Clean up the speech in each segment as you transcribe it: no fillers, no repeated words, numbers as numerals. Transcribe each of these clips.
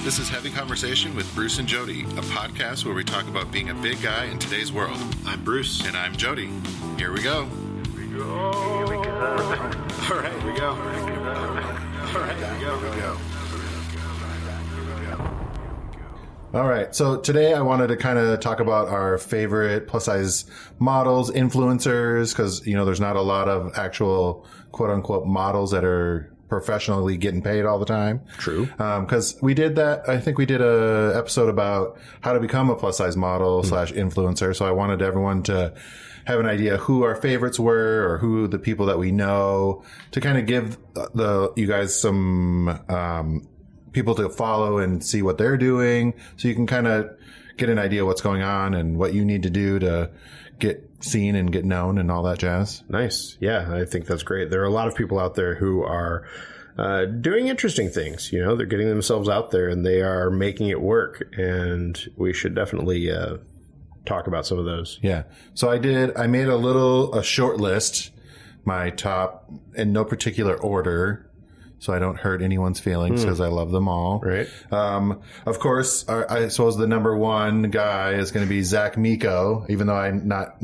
This is Heavy Conversation with Bruce and Jody, a podcast where we talk about being a big guy in today's world. I'm Bruce. And I'm Jody. Here we go. Here we go. All right, we go. All right, we go. All right, so today I wanted to kind of talk about our favorite plus-size models, influencers, because, you know, there's not a lot of actual quote-unquote models that are professionally getting paid all the time. True. Because we did that, I think we did a episode about how to become a plus-size model / influencer, so I wanted everyone to have an idea who our favorites were or who the people that we know, to kind of give you guys some people to follow and see what they're doing, so you can kind of get an idea what's going on and what you need to do to get seen and get known and all that jazz. Nice. Yeah, I think that's great. There are a lot of people out there who are doing interesting things. You know, they're getting themselves out there and they are making it work. And we should definitely talk about some of those. Yeah. So I made a short list, my top in no particular order, so I don't hurt anyone's feelings because I love them all. Right. Of course, I suppose the number one guy is going to be Zach Miko, even though I'm not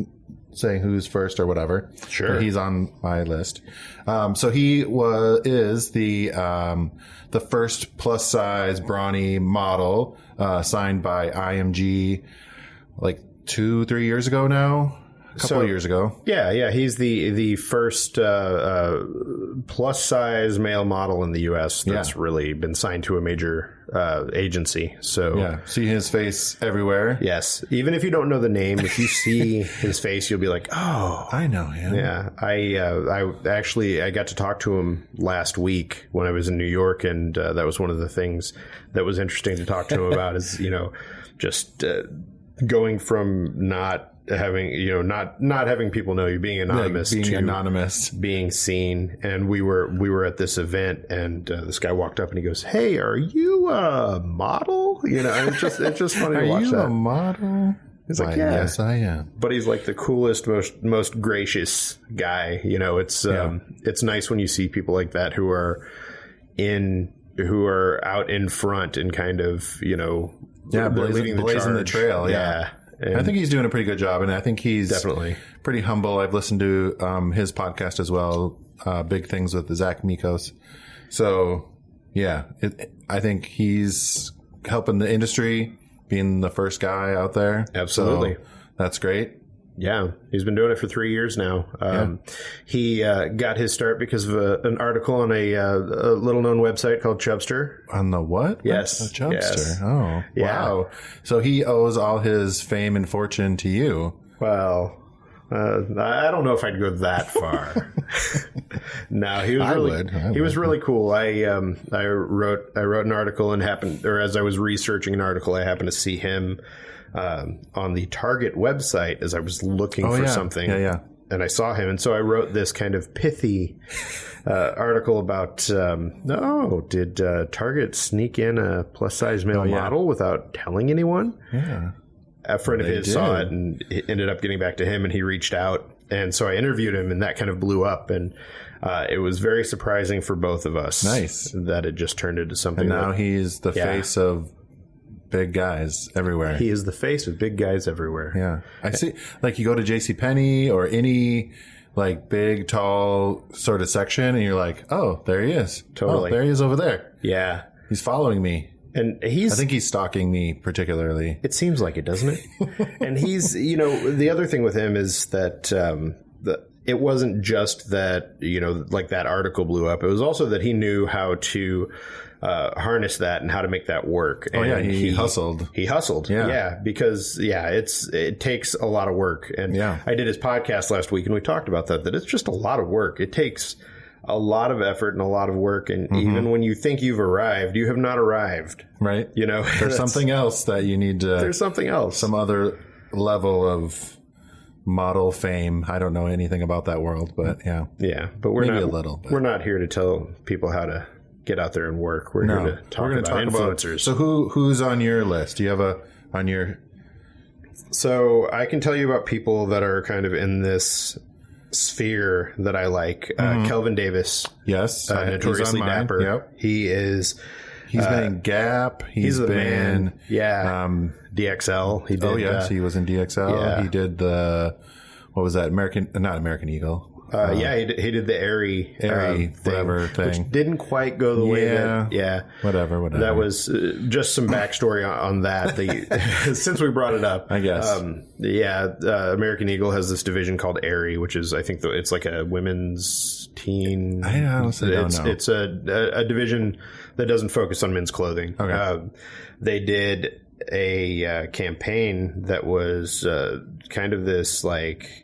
saying who's first or whatever. Sure. But he's on my list. So he is the first plus size brawny model, signed by IMG like 2-3 years ago now. A couple of years ago. Yeah. He's the first plus size male model in the U.S. that's really been signed to a major agency. So yeah, see his face everywhere. Yes, even if you don't know the name, if you see his face, you'll be like, "Oh, I know him." Yeah, I got to talk to him last week when I was in New York, and that was one of the things that was interesting to talk to him about. Is just going from not having people know you, being anonymous, to being seen. And we were at this event, and this guy walked up and he goes, "Hey, are you a model?" And it's just funny to watch that. Are you a model? He's like, "Yeah, yes, I am." But he's like the coolest, most gracious guy. It's nice when you see people like that who are out in front and kind of blazing the trail. Yeah. And I think he's doing a pretty good job, and I think he's definitely pretty humble. I've listened to his podcast as well, Big Things with the Zach Mikos. So, yeah, I think he's helping the industry, being the first guy out there. Absolutely. So that's great. Yeah, he's been doing it for 3 years now. He got his start because of an article on a little-known website called Chubster. On the what? Yes. A Chubster. Yes. Oh, yeah. Wow. So he owes all his fame and fortune to you. Well, I don't know if I'd go that far. No, he was was really cool. I wrote an article and as I was researching an article, I happened to see him on the Target website as I was looking for something. Yeah. And I saw him. And so I wrote this kind of pithy article about, did Target sneak in a plus size male model without telling anyone? Yeah. A friend of his saw it and it ended up getting back to him, and he reached out. And so I interviewed him, and that kind of blew up. And it was very surprising for both of us. Nice. That it just turned into something. And now he's the face of big guys everywhere. He is the face of big guys everywhere. Yeah. I see, like, you go to JCPenney or any, like, big, tall sort of section, and you're like, oh, there he is. Totally. Oh, there he is over there. Yeah. He's following me. And I think he's stalking me particularly. It seems like it, doesn't it? And he's, the other thing with him is that it wasn't just that, like that article blew up. It was also that he knew how to harness that and how to make that work. And he hustled. He hustled. Yeah. Because it takes a lot of work. And I did his podcast last week, and we talked about that it's just a lot of work. It takes a lot of effort and a lot of work. And even when you think you've arrived, you have not arrived. Right. There's something else that you need to. There's something else. Some other level of model fame. I don't know anything about that world, but yeah. Yeah. But we're maybe a little bit. We're not here to tell people how to get out there and work. We're here to talk about influencers. So who's on your list? Do you have on your? So I can tell you about people that are kind of in this sphere that I like. Kelvin Davis. Yes. Notoriously Dapper. Yep. He is He's been in Gap. He's the been man. Yeah. DXL. He did. Oh yes, he was in DXL. Yeah. He did what was that? Not American Eagle. Yeah, he did the Airy whatever thing, which didn't quite go the way that. Yeah, whatever. That was just some backstory on that. Since we brought it up, I guess. American Eagle has this division called Airy, which is I think it's like a women's teen. I honestly don't know. It's a division that doesn't focus on men's clothing. Okay. They did a campaign that was kind of this like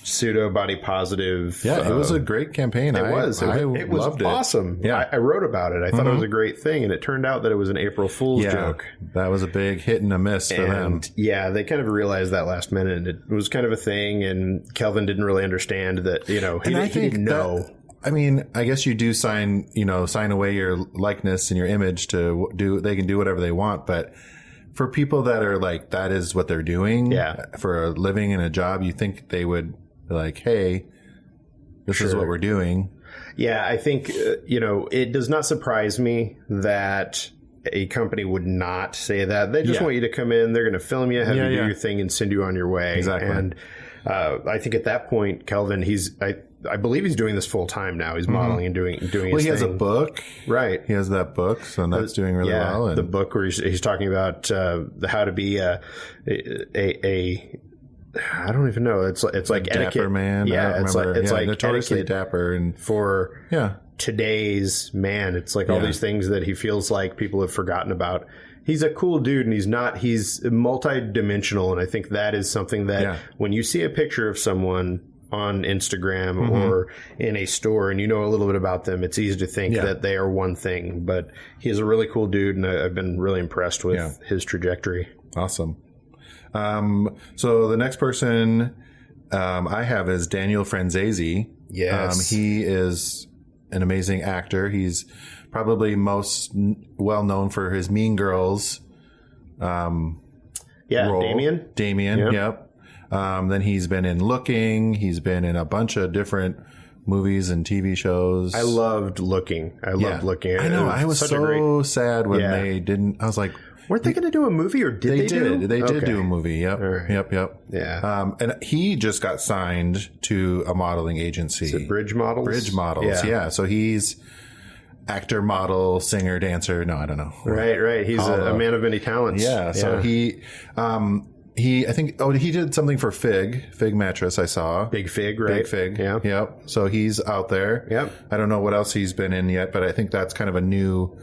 pseudo body positive. Yeah, it was a great campaign. It was loved it. Awesome. Yeah, I wrote about it. I thought it was a great thing, and it turned out that it was an April Fool's joke. That was a big hit and a miss for them. Yeah, they kind of realized that last minute, and it was kind of a thing. And Kelvin didn't really understand that. He didn't know. I mean, I guess you do sign away your likeness and your image to do. They can do whatever they want, but for people that are like, that is what they're doing for a living and a job, you think they would be like, hey, this is what we're doing. Yeah, I think, it does not surprise me that a company would not say that. They just want you to come in, they're going to film you, have you do your thing, and send you on your way. Exactly. And I think at that point, Kelvin, I believe he's doing this full time now. He's modeling and doing his thing. Well, he has a book. Right. He has that book, so that's doing really well. And the book where he's talking about how to be a I don't even know. It's like dapper etiquette. Man. Yeah, it's like notoriously dapper and for today's man. It's like all these things that he feels like people have forgotten about. He's a cool dude, and he's multidimensional, and I think that is something that when you see a picture of someone on Instagram or in a store and you know a little bit about them, it's easy to think that they are one thing, but he's a really cool dude, and I've been really impressed with his trajectory. Awesome. So the next person I have is Daniel Franzese. Yes. He is an amazing actor. He's probably most well known for his Mean Girls role. Damien, yep. Then he's been in Looking. He's been in a bunch of different movies and TV shows. I loved Looking. I Looking. I know. I was so sad when they didn't. I was like, weren't they going to do a movie, or did they do? They did do a movie. Yep. Right. Yep. Yeah. And he just got signed to a modeling agency. Is it Bridge Models? Bridge Models. Yeah. So he's actor, model, singer, dancer. No, I don't know. Right. He's a man of many talents. Yeah. So he did something for Fig Mattress. I saw Big Fig, right? Big Fig. Yeah. Yep. So he's out there. Yep. I don't know what else he's been in yet, but I think that's kind of a new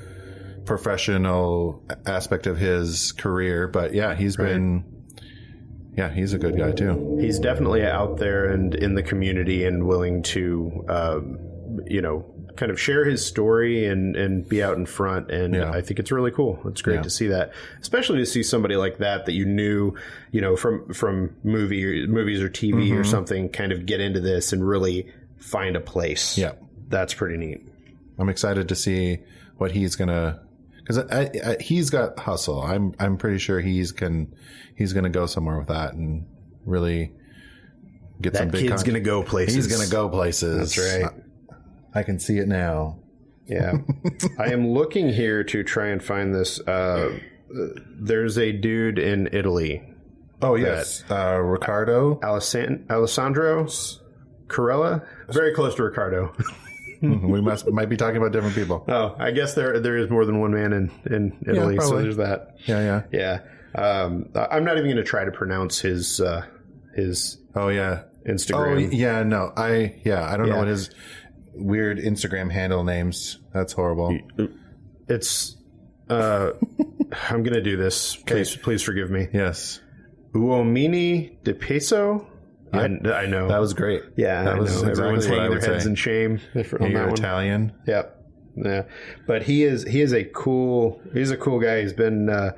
professional aspect of his career. But yeah, he's been. Yeah, he's a good guy too. He's definitely out there and in the community and willing to, kind of share his story and be out in front. And I think it's really cool. It's great to see that, especially to see somebody like that you knew, from movies or TV or something, kind of get into this and really find a place. Yeah. That's pretty neat. I'm excited to see what he's going to, because he's got hustle. I'm pretty sure he's going to go somewhere with that and really get some big. That kid's going to go places. He's going to go places. That's right. I can see it now. Yeah, I am looking here to try and find this. There's a dude in Italy. Oh yes, Ricardo Alessandro Corella, very close to Ricardo. We might be talking about different people. Oh, I guess there is more than one man in Italy, so there's that. Yeah. I'm not even going to try to pronounce his. Oh yeah, Instagram. Oh yeah, no, I don't know what his weird Instagram handle names. That's horrible. It's. I'm going to do this. Please forgive me. Yes. Uomini di Peso. Yep. I know. That was great. Yeah, that was exactly. Everyone's hanging their heads say. in shame. You're Italian. Yep. Yeah. But he's a cool guy. He's been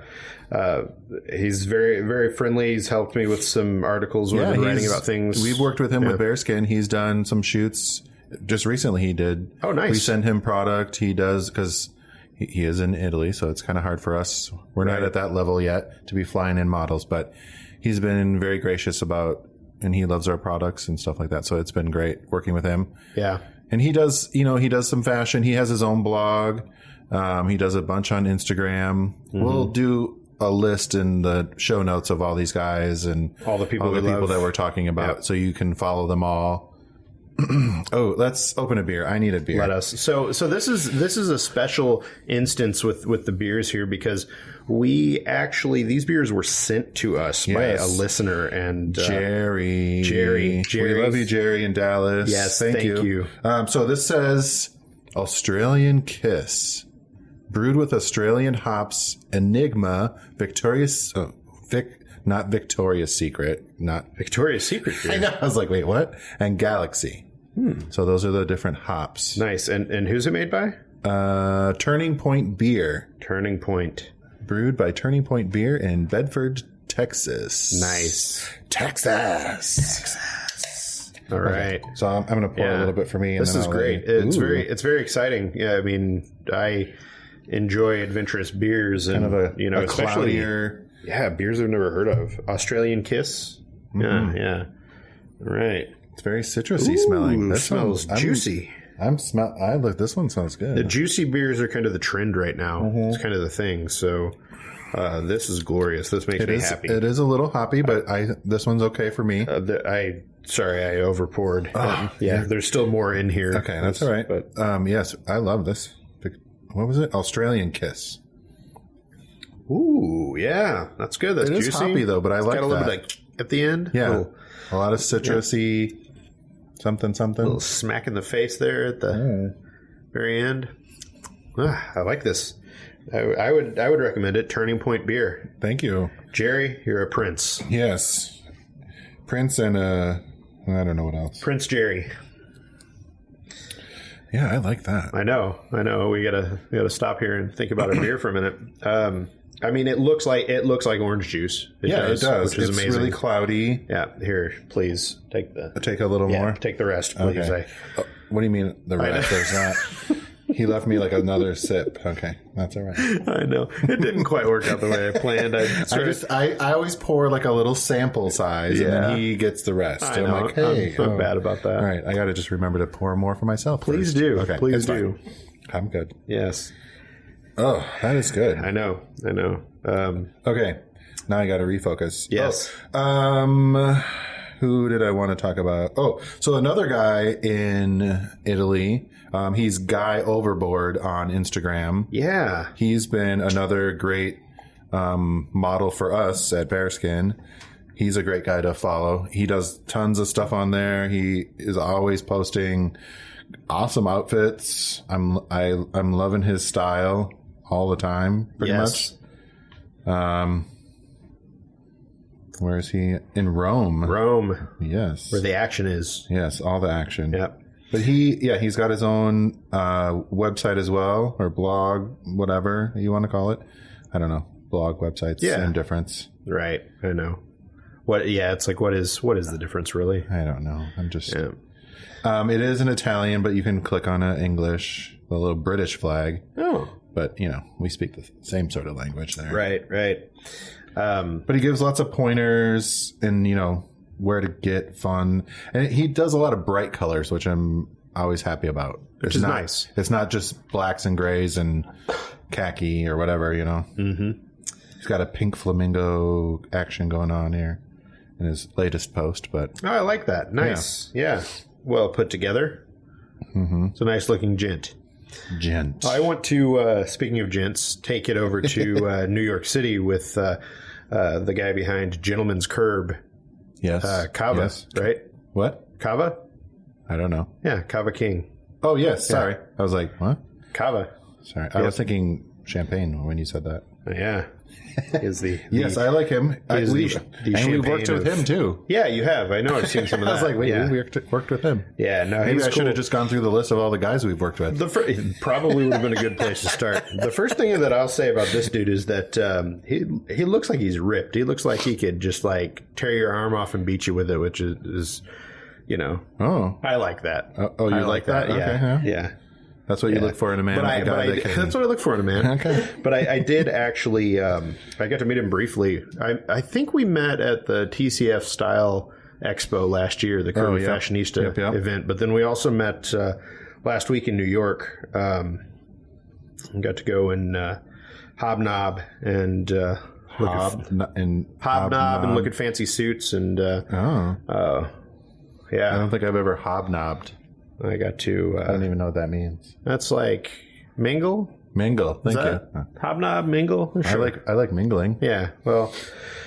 he's very, very friendly. He's helped me with some articles when I've been writing about things. We've worked with him with Bearskin. He's done some shoots just recently. He did. Oh, nice. We send him product. He does because he is in Italy, so it's kind of hard for us. We're not at that level yet to be flying in models, but he's been very gracious about. And he loves our products and stuff like that. So it's been great working with him. Yeah. And he does some fashion. He has his own blog. He does a bunch on Instagram. We'll do a list in the show notes of all these guys and all the people that we're talking about, so you can follow them all. Oh, let's open a beer. I need a beer. Let us. So this is a special instance with the beers here, because these beers were sent to us by a listener, and Jerry. We love you, Jerry in Dallas. Yes, thank you. So this says Australian Kiss, brewed with Australian hops, Enigma, not Victoria's Secret, not Victoria's Secret beer. I know. I was like, wait, what? And Galaxy. So those are the different hops. Nice. And who's it made by? Turning Point Beer. Turning Point. Brewed by Turning Point Beer in Bedford, Texas. Nice. Texas. All right. Okay. So I'm going to pour a little bit for me. And this is great. It's very exciting. Yeah, I mean, I enjoy adventurous beers, and kind of a especially cloudier. Yeah, beers I've never heard of. Australian Kiss. Yeah. All right. It's very citrusy smelling. That smells juicy. This one sounds good. The juicy beers are kind of the trend right now. It's kind of the thing. So this is glorious. This makes me happy. It is a little hoppy, but this one's okay for me. I overpoured. There's still more in here. Okay, that's all right. But yes, I love this. What was it? Australian Kiss. Ooh, yeah, that's good. That's juicy. It is hoppy though, but I like got a little bit at the end. Yeah, a lot of citrusy. Something. A little smack in the face there at the very end. I like this. I would recommend it. Turning Point Beer. Thank you, Jerry. You're a prince. Yes, Prince and I don't know what else. Prince Jerry. Yeah, I like that. I know. We gotta stop here and think about a beer for a minute. I mean, it looks like orange juice. It does, which is amazing. It's really cloudy. Yeah, here, please take a little more. Take the rest, please. Okay. What do you mean the rest? There's not. He left me like another sip. Okay, that's all right. I know it didn't quite work out the way I planned. I always pour like a little sample size, and then he gets the rest. I know. I'm like, hey, I'm bad about that. All right, I got to just remember to pour more for myself. Please first. do. Okay, please do. I'm good. Yes. Oh, that is good. I know. Okay, now I got to refocus. Yes. Who did I want to talk about? Oh, so another guy in Italy. He's Guy Overboard on Instagram. Yeah. He's been another great model for us at Bearskin. He's a great guy to follow. He does tons of stuff on there. He is always posting awesome outfits. I'm loving his style all the time, pretty much. Where is he? In Rome. Rome. Yes. Where the action is. Yes, all the action. Yep. But he's got his own website as well, or blog, whatever you want to call it. I don't know. Blog, websites, same difference. Right. I know. It's like, what is the difference really? I don't know. I'm just... Yeah. It is in Italian, but you can click on an English, a little British flag. Oh. But, we speak the same sort of language there. Right. But he gives lots of pointers and, where to get fun. And he does a lot of bright colors, which I'm always happy about. Which is nice. It's not just blacks and grays and khaki or whatever, Mm-hmm. He's got a pink flamingo action going on here in his latest post. But I like that. Nice. Yeah. Well put together. Mm-hmm. It's a nice looking gent. I want to, speaking of gents, take it over to New York City with the guy behind Gentleman's Curb. Yes. Kava, yes. Right? What? Kava? I don't know. Yeah, Kava King. Oh, yes. Sorry. Yeah. I was like, what? Kava. Sorry. I was thinking champagne when you said that. Yeah. Is the yes, I like him. And we've worked with him too. Yeah, you have. I know. I've seen some of that. I was like, wait, we worked with him. Yeah, no, maybe I should have just gone through the list of all the guys we've worked with. Probably would have been a good place to start. The first thing that I'll say about this dude is that he looks like he's ripped. He looks like he could just like tear your arm off and beat you with it, which is Oh, I like that. Oh, you like that? Okay, yeah. That's what you look for in a man. That's what I look for in a man. Okay. But I did actually, I got to meet him briefly. I think we met at the TCF Style Expo last year, the Curvy Fashionista event. But then we also met last week in New York. got to go and hobnob and hobnob and look at fancy suits and yeah. I don't think I've ever hobnobbed. I got to. I don't even know what that means. That's like mingle. Mingle. Thank you. Hobnob, mingle. Sure. I like mingling. Yeah. Well,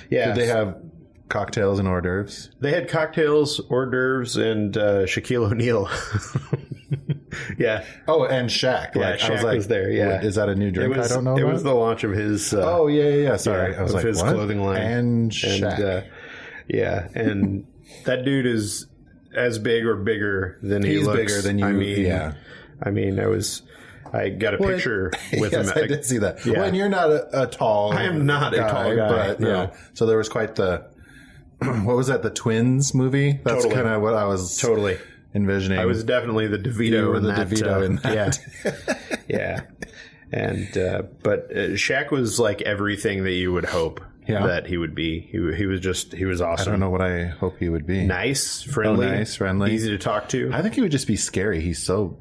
yeah. Did they have cocktails and hors d'oeuvres? They had cocktails, hors d'oeuvres, and Shaquille O'Neal. Yeah. Oh, and Shaq. Yeah, Shaq was there. Yeah. Is that a new drink? I don't know. It was the launch of his. Oh yeah. Sorry, I was like, his what? clothing line And Shaq. Yeah, and that dude is as big or bigger than he looks. He's bigger than you. I mean, I got a picture with him. I did see that. Yeah. Well, and you're not a tall. I am not a tall guy, but no. yeah. So there was quite the. What was that? The Twins movie. That's Totally. kind of what I was envisioning. I was definitely the DeVito. You were in the that, DeVito in that. Yeah. And but Shaq was like everything that you would hope that he would be. He was awesome. I don't know what I hope he would be. Nice, friendly, easy to talk to. I think he would just be scary. He's so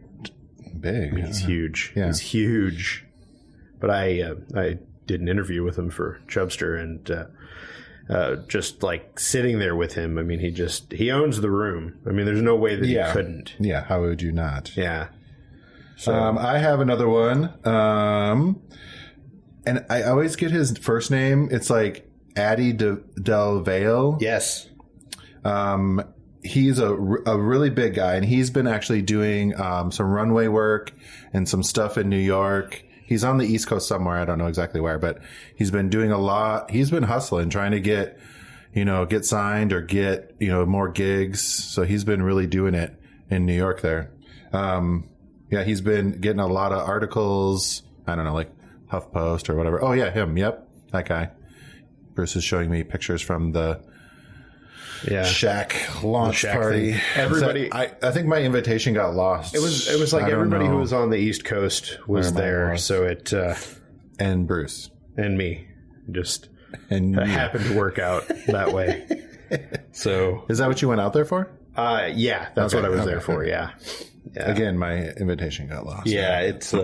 big. He's huge. Yeah. He's huge. But I did an interview with him for Chubster, and just like sitting there with him. I mean, he owns the room. I mean, there's no way that he couldn't. Yeah. How would you not? Yeah. So I have another one. And I always get his first name. It's like Addy Del Valle. yes. He's a really big guy, and he's been actually doing some runway work and some stuff in New York. He's on the East Coast somewhere. I don't know exactly where, but he's been doing a lot. He's been hustling, trying to get signed or get, more gigs. So he's been really doing it in New York there. Yeah, he's been getting a lot of articles. I don't know, like HuffPost or whatever. Oh yeah, him. Yep. That guy. Bruce is showing me pictures from the Shaq launch party. Thing. Everybody, I think my invitation got lost. It was like everybody who was on the East Coast was there. So it and Bruce and me just and happened to work out that way. So is that what you went out there for? Yeah, that's what I was there for. Yeah. Again, my invitation got lost. Yeah, it's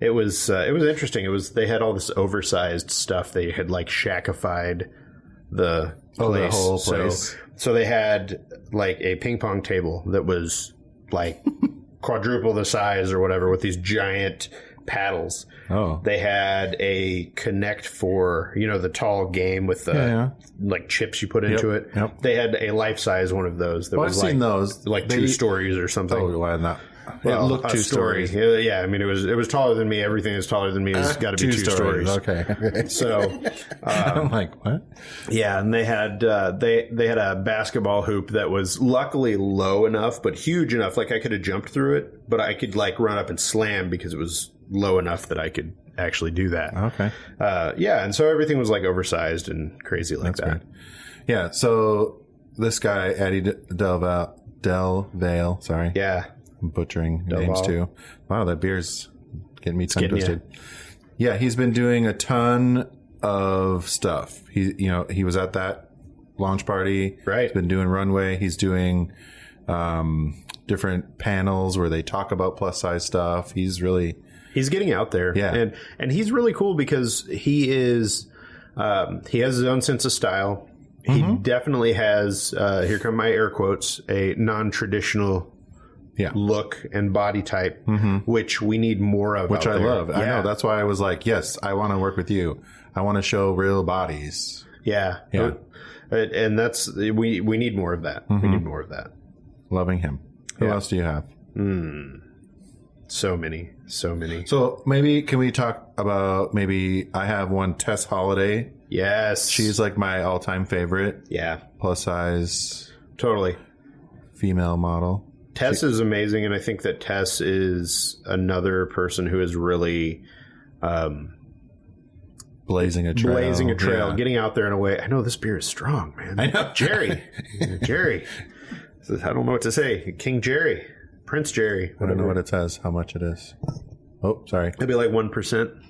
It was interesting. They had all this oversized stuff. They had like Shaqified the place. The whole place. So they had like a ping pong table that was like quadruple the size or whatever with these giant paddles. Oh. They had a Connect Four, the tall game with the like chips you put into it. Yep. They had a life size one of those that was I've like seen those. like 2 stories or something. Oh, why not? Well, it looked 2 stories. Yeah, I mean, it was taller than me. Everything that's taller than me has got to be 2 stories. Okay. So I'm like, what? Yeah, and they had they had a basketball hoop that was luckily low enough, but huge enough. Like I could have jumped through it, but I could like run up and slam because it was low enough that I could actually do that. Okay. Yeah, and so everything was like oversized and crazy like that. Great. Yeah. So this guy, Addy Del Valle. Sorry. Yeah. I'm butchering names too. Wow, that beer's getting me tongue twisted. Yeah, he's been doing a ton of stuff. He was at that launch party. Right. He's been doing runway. He's doing different panels where they talk about plus size stuff. He's getting out there. Yeah. And he's really cool because he has his own sense of style. He definitely has, here come my air quotes, a non-traditional look and body type, which we need more of. Which I love. Yeah. I know. That's why I was like, yes, I want to work with you. I want to show real bodies. Yeah. Yeah. And that's, we need more of that. We need more of that. Loving him. Who else do you have? So many. So maybe can we talk about, I have one, Tess Holiday. Yes. She's like my all-time favorite. Yeah. Plus size. Totally. Female model. Tess is amazing, and I think that Tess is another person who is really blazing a trail, getting out there in a way. I know this beer is strong, man. I know. Jerry. I don't know what to say. King Jerry. Prince Jerry. I don't know what it says, how much it is. Oh, sorry. It'd be like 1%.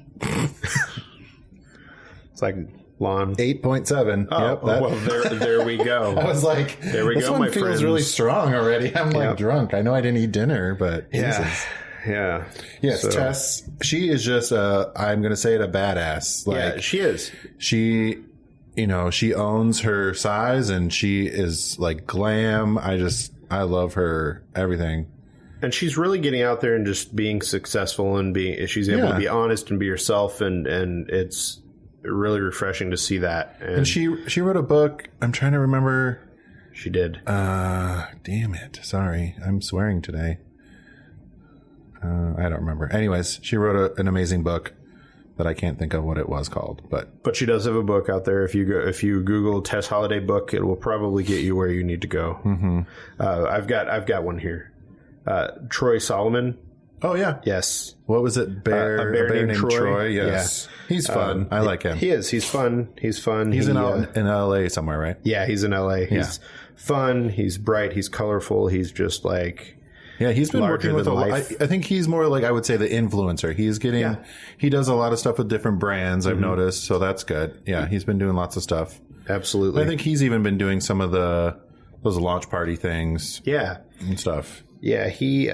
It's like lawn. 8.7. Oh, yep. Well, there we go. I was like, there we this go, one my feels friends. really strong already. I'm like drunk. I know I didn't eat dinner, but Jesus. Yeah. Yes, so. Tess, she is just I'm going to say it, a badass. Like, yeah, she is. She, you know, she owns her size and she is like glam. I love her, everything. And she's really getting out there and just being successful and she's able to be honest and be herself. And it's really refreshing to see that. And she wrote a book. I'm trying to remember. She did. Damn it. Sorry. I'm swearing today. I don't remember. Anyways, she wrote an amazing book that I can't think of what it was called, but she does have a book out there. If you Google Tess Holliday book, it will probably get you where you need to go. Mm-hmm. I've got one here. Troy Solomon. Oh yeah. Yes. What was it? A bear named Troy. Yes. Yeah. He's fun. I like him. He is. He's fun. He's fun. He's in LA somewhere, right? Yeah, he's in LA. He's fun. He's bright. He's colorful. He's just like. Yeah, he's been working with I think he's more like, I would say, the influencer. He does a lot of stuff with different brands, I've noticed, so that's good. Yeah, he's been doing lots of stuff. Absolutely. I think he's even been doing some of those launch party things. Yeah. And stuff. Yeah, he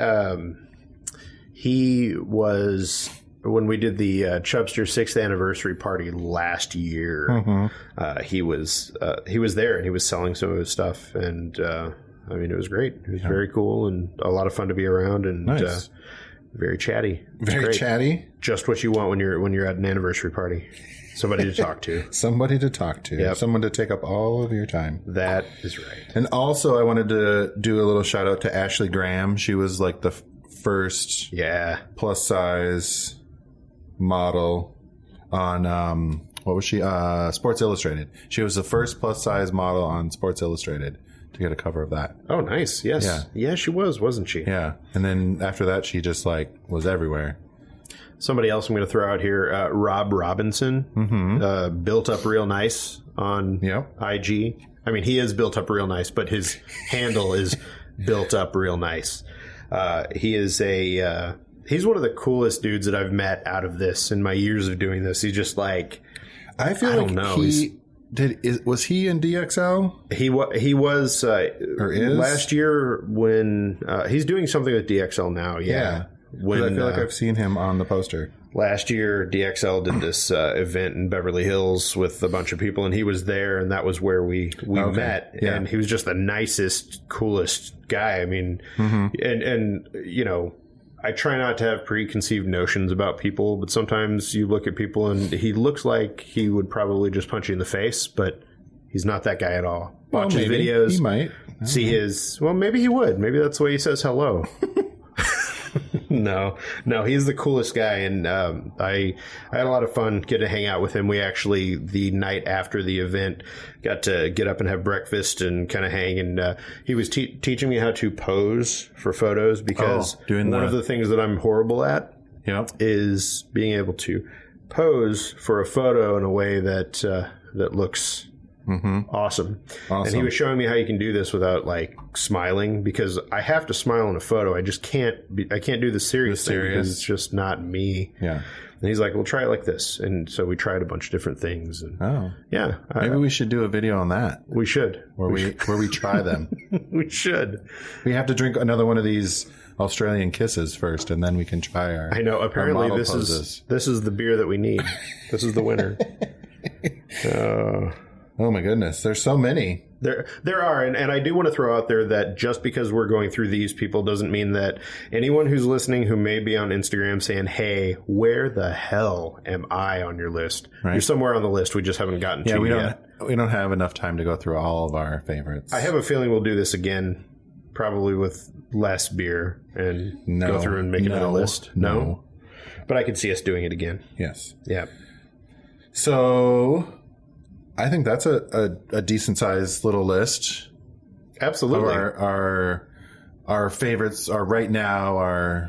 was, when we did the Chubster 6th anniversary party last year, he was there and he was selling some of his stuff, and I mean, it was great. It was very cool and a lot of fun to be around, and nice. Very chatty. Very chatty. Just what you want when you're at an anniversary party. Somebody to talk to. Somebody to talk to. Yep. Someone to take up all of your time. That is right. And also, I wanted to do a little shout out to Ashley Graham. She was like the first plus size model on what was she? Sports Illustrated. She was the first plus size model on Sports Illustrated to get a cover of that. Oh, nice. Yes. Yeah, she was, wasn't she? Yeah. And then after that, she just like was everywhere. Somebody else I'm going to throw out here, Rob Robinson, built up real nice on IG. I mean, he is built up real nice, but his handle is built up real nice. He is he's one of the coolest dudes that I've met out of this in my years of doing this. He's just like, I don't know. Was he in DXL? He was or is last year when he's doing something with DXL now. Yeah. When I feel like I've seen him on the poster. Last year, DXL did this event in Beverly Hills with a bunch of people, and he was there, and that was where we met. Yeah. And he was just the nicest, coolest guy. I mean, and you know, I try not to have preconceived notions about people, but sometimes you look at people and he looks like he would probably just punch you in the face, but he's not that guy at all. Watch his videos. He might. See his... Well, maybe he would. Maybe that's the way he says hello. No, he's the coolest guy, and I had a lot of fun getting to hang out with him. We actually, the night after the event, got to get up and have breakfast and kind of hang, and he was teaching me how to pose for photos, because one of the things that I'm horrible at is being able to pose for a photo in a way that looks... Awesome. And he was showing me how you can do this without like smiling, because I have to smile in a photo. I just can't do the serious thing because it's just not me. Yeah. And he's like, well, try it like this. And so we tried a bunch of different things. And maybe we should do a video on that. We should. Where we try them. We should. We have to drink another one of these Australian kisses first, and then we can try our... I know. Apparently this is the beer that we need. This is the winner. Oh my goodness, there's so many. There are, and I do want to throw out there that just because we're going through these people doesn't mean that anyone who's listening who may be on Instagram saying, hey, where the hell am I on your list? Right. You're somewhere on the list, we just haven't gotten to yet. We don't have enough time to go through all of our favorites. I have a feeling we'll do this again, probably with less beer, and go through and make it a list. No? But I could see us doing it again. Yes. Yeah. So... I think that's a decent sized little list. Absolutely. Of our favorites are right now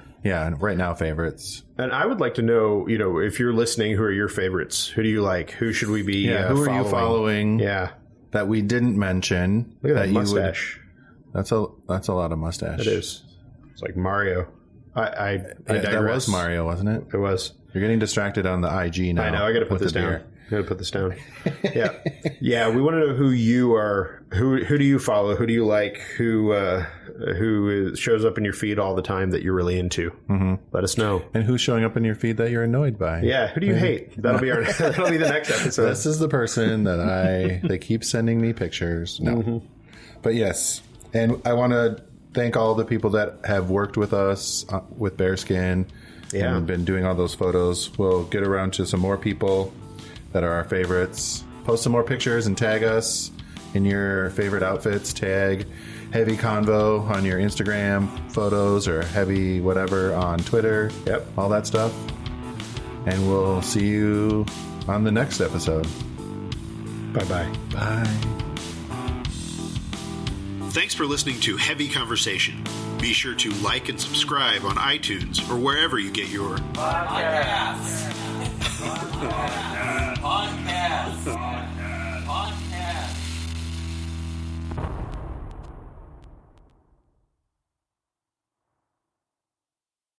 favorites. And I would like to know, if you're listening, who are your favorites? Who do you like? Who should we be who are you following? Yeah. That we didn't mention. Look at that mustache. That's a lot of mustache. It is. It's like Mario. I digress. That was Mario, wasn't it? It was. You're getting distracted on the IG now. I know. I got to put this down. gotta put this down. Yeah. Yeah, we want to know who you are. Who do you follow? Who do you like? Who shows up in your feed all the time that you're really into? Mm-hmm. Let us know. And who's showing up in your feed that you're annoyed by? Yeah, who do you hate? That'll be the next episode. This is the person that they keep sending me pictures. No. Mm-hmm. But yes. And I want to thank all the people that have worked with us with Bearskin. Yeah. And been doing all those photos. We'll get around to some more people that are our favorites. Post some more pictures and tag us in your favorite outfits. Tag Heavy Convo on your Instagram photos or Heavy whatever on Twitter. Yep. All that stuff. And we'll see you on the next episode. Bye-bye. Bye. Thanks for listening to Heavy Conversation. Be sure to like and subscribe on iTunes or wherever you get your podcasts.